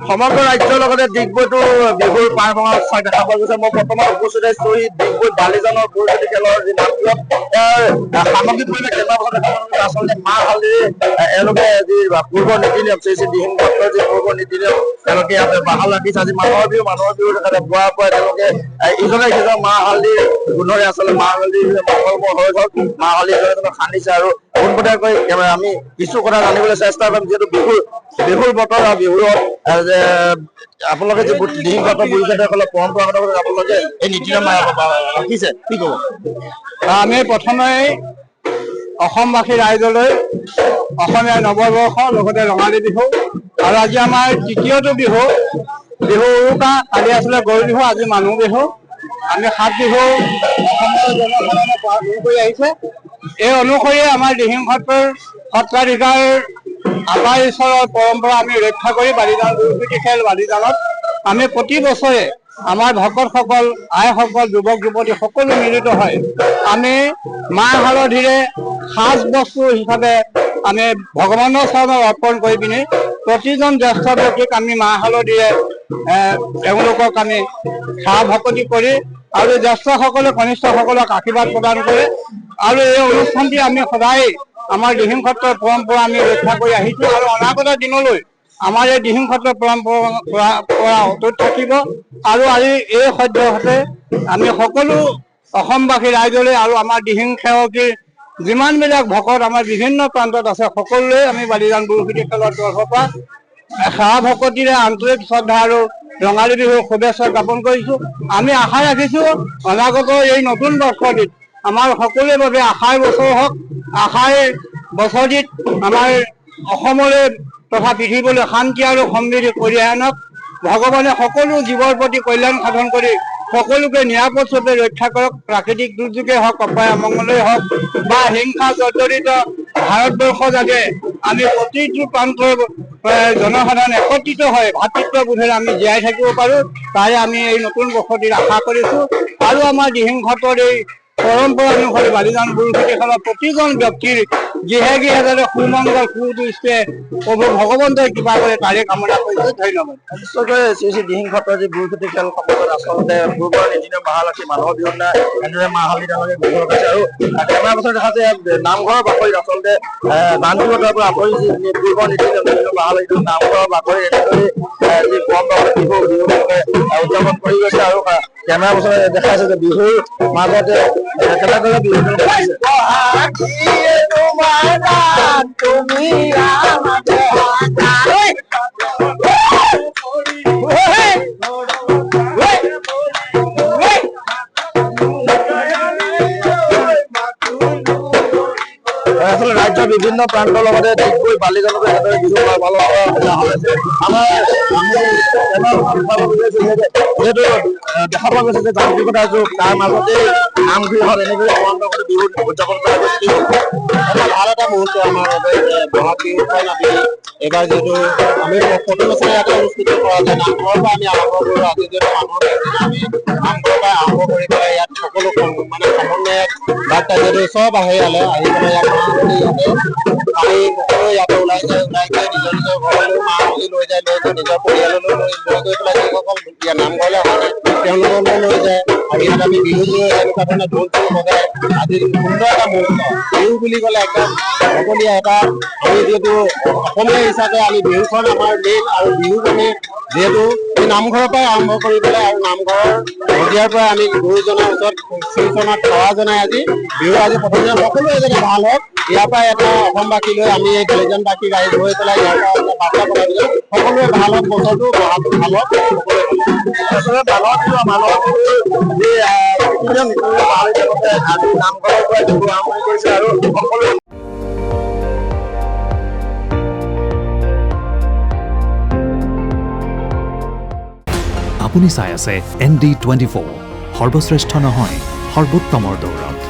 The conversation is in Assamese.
সমগ্ৰ ৰাজ্যৰ লগতে ডিগবৈতো বিহুৰ পাৰ ভঙা উৎসৱ দেখা পোৱা গৈছে। মই বৰ্তমান উপস্থিত আছো ডিগবৈ বালিজানৰ বুৰঞ্জী খেলৰ যি নামঘৰ সামগ্ৰিক পৰিৱেশ দেখা পোৱা আচলতে মাহ হালধিৰে এওঁলোকে যি পূৰ্ব নীতি নিয়ম শ্ৰী শ্ৰী দিহিং সত্ৰৰ যি পূৰ্ব নীতি নিয়ম তেওঁলোকে ইয়াতে বাহাল ৰাখিছে। আজি মানুহৰ বিহু তেখেতে পুৱাৰ পৰাই তেওঁলোকে ইজনে সিজনৰ মাহ হালধিৰ গোন্ধৰে আচলতে মাহ হালধি মংগলময় হৈ গ'ল। মাহ হালধি সানিছে আৰু পোনপটীয়াকৈ আমি কিছু কথা জানিবলৈ চেষ্টা কৰিম, যিহেতু বিহুৰ বতৰ আৰু বিহুৰ আপোনালোকে যে দিহিং সত্ৰৰ বুৰঞ্জীসকলৰ পৰম্পৰাগত আপোনালোকে এই নীতি নিয়ম ৰাখিছে, কি ক'ব? আমি প্ৰথমে অসমবাসী ৰাইজলৈ অসমীয়া নৱবৰ্ষ লগতে ৰঙালী বিহু আৰু আজি আমাৰ তৃতীয়টো বিহু উৰুকা। কালি আছিলে গৰু বিহু, আজি মানুহ বিহু। আমি 7 বিহু অসমৰ জনসাধাৰণে পালন কৰি আহিছে। এই অনুসৰি আমাৰ দিহিং সত্ৰৰ সত্ৰাধিকাৰ আপাৰ ঈশ্বৰৰ পৰম্পৰা আমি ৰক্ষা কৰি বালিজান বুৰঞ্জী খেল বালিজানত আমি প্ৰতি বছৰে আমাৰ ভকতসকল, আইসকল, যুৱক যুৱতী সকলো মিলিত হয় আমি মাহ হালধিৰে সাজ বস্তু হিচাপে আমি ভগৱানৰ চৰণত অৰ্পণ কৰি পিনি প্ৰতিজন জ্যেষ্ঠ ব্যক্তিক আমি মাহ হালধিৰে তেওঁলোকক আমি সেৱা ভকতি কৰি আৰু জ্যেষ্ঠসকলে কনিষ্ঠসকলক আশীৰ্বাদ প্ৰদান কৰে। আৰু এই অনুষ্ঠানটি আমি সদায় আমাৰ দিহিং সত্ৰৰ পৰম্পৰা আমি ৰক্ষা কৰি আহিছো আৰু অনাগত দিনলৈ আমাৰ এই দিহিং সত্ৰৰ পৰম্পৰা অটুট থাকিব। আৰু আজি এই সদ্যহতে আমি সকলো অসমবাসী ৰাইজলৈ আৰু আমাৰ দিহিং সেৱকীৰ যিমানবিলাক ভকত আমাৰ বিভিন্ন প্ৰান্তত আছে সকলোৱে আমি বালিজান বুৰঞ্জী খেলৰ তৰফৰ পৰা সেৱা ভকতিৰে আন্তৰিক শ্ৰদ্ধা আৰু ৰঙালী বিহুৰ শুভেচ্ছা জ্ঞাপন কৰিছো। আমি আশা ৰাখিছো অনাগত এই নতুন বৰ্ষটিত আমাৰ সকলোৰে বাবে আশাৰ বছৰ হওক। আশাৰ বছৰটিত আমাৰ অসমলৈ তথা পৃথিৱীলৈ শান্তি আৰু সমৃদ্ধি কঢ়িয়াই আনক। ভগৱানে সকলো জীৱৰ প্ৰতি কল্যাণ সাধন কৰি সকলোকে নিৰাপদভাৱে ৰক্ষা কৰক। প্ৰাকৃতিক দুৰ্যোগে হওক, অপায় অমংগলেই হওক বা হিংসা জৰ্জৰিত ভাৰতবৰ্ষ যাতে আমি প্ৰতিটো প্ৰান্তৰ জনসাধাৰণ একত্ৰিত হৈ ভাতৃত্ববোধেৰে আমি জীয়াই থাকিব পাৰো, তাৰে আমি এই নতুন বৰ্ষটিৰ আশা কৰিছো। আৰু আমাৰ দিহিং সত্ৰৰ এই পৰম্পৰা অনুসৰি বালিজান বুৰঞ্জী খেলৰ প্ৰতিজন ব্যক্তিৰ গৃহে গৃহে যাতে সুমংগল সুদৃষ্টে প্ৰভু ভগৱন্তই কৃপা কৰে তাৰে কামনা কৰিছো। ধন্যবাদ। নিশ্চয়কৈ শ্ৰী শ্ৰী দিহিং সত্ৰৰ যি বুৰঞ্জী খেল সমাজত আচলতে পূৰ্বৰ নীতি নিয়ম বাহাল ৰাখি মানুহৰ বিহুৰ দিনা এনেদৰে মাহ হালধি তেওঁলোকে ব্যৱহাৰ কৰিছে। আৰু কেইবা বছৰ দেখা যায় নামঘৰৰ বাকৰিত আচলতে দানপীৰতাৰ পৰা আঁতৰি যি পূৰ্বৰ নীতি নিয়ম বাহাল ৰাখি নামঘৰৰ বাকৰিত এনেদৰে যি পৰম্পৰাগত বিহু তেওঁলোকে উদযাপন কৰি গৈছে। আৰু কেইবা বছৰ দেখাইছে যে বিহুৰ মাজতে কেনেদৰে বিহু আসলে ৰাজ্যেৰ বিভিন্ন প্ৰান্তৰ লগতে ডিগবৈ বালিজানতো এনেদৰে বিহু পালন কৰা হৈছে। আমাৰ যিহেতু দেখা পোৱা গৈছে যে যান্ত্ৰিকতাৰ যুগ, তাৰ মাজতে নামঘৰীয়াত এনেদৰে পৰম্পৰা কৰি বিহু উদযাপন কৰা গৈছে। এটা ভাল এটা মুহূৰ্ত আমাৰ বাবে বহাগ বিহুখন আমি এইবাৰ যিহেতু আমি প্ৰতি বছৰে ইয়াতে অনুষ্ঠিত কৰা যায়। নামঘৰৰ পৰা আমি আৰম্ভ কৰোঁ। আজি যিহেতু মানুহৰ আমি নামঘৰৰ পৰা আৰম্ভ কৰি পেলাই ইয়াত সকলো মানে সমন্বয়ক বাৰ্তা যিহেতু চব আহে ইয়ালৈ আহি পেলাই ইয়াত মাহ হালধি ইয়াতে আমি সকলোৱে ইয়াতে ওলাই গৈ নিজৰ নিজৰ ঘৰলৈ মাহ হালধি লৈ যায়, নিজৰ পৰিয়াললৈ লৈ গৈ পেলাই যিসকল নামঘৰলৈ অহা নাই তেওঁলোকলৈ লৈ যায়। আৰু ইয়াত আমি বিহু এনেকুৱা ধৰণে ঢোল চোল বজাই আজি সুন্দৰ এটা মুহূৰ্ত। বিহু বুলি ক'লে একদম সকলোৱে এটা আমি যিহেতু অসমীয়া হিচাপে আমি বিহুখন আমাৰ মেইন আৰু বিহুক আমি যিহেতু এই নামঘৰৰ পৰাই আৰম্ভ কৰি পেলাই আৰু নামঘৰৰ মজিয়াৰ পৰাই আমি গুৰুজনাৰ ওচৰত শ্ৰীচৰণত সেৱা জনাই আজি বিহু আজি প্ৰথমে সকলোৱে যাতে ভাল হওক ইয়াৰ পৰা এটা অসমবাসীলৈ আমি এই বেলেজনবাসী ৰাইজ হৈ পেলাই ইয়াৰ পৰা এটা বাৰ্তা পঠাই দিলোঁ সকলোৱে ভালত বছৰটো বহাগটো ভালত সকলোৱে আচলতে মাঘৰ বিহু আজি নামঘৰৰ পৰা বিহু আৰম্ভ কৰিছে আৰু সকলোৱে আপুনি চাই আছে ND24 সৰ্বশ্ৰেষ্ঠ নহয় সৰ্বোত্তমৰ দৌৰত।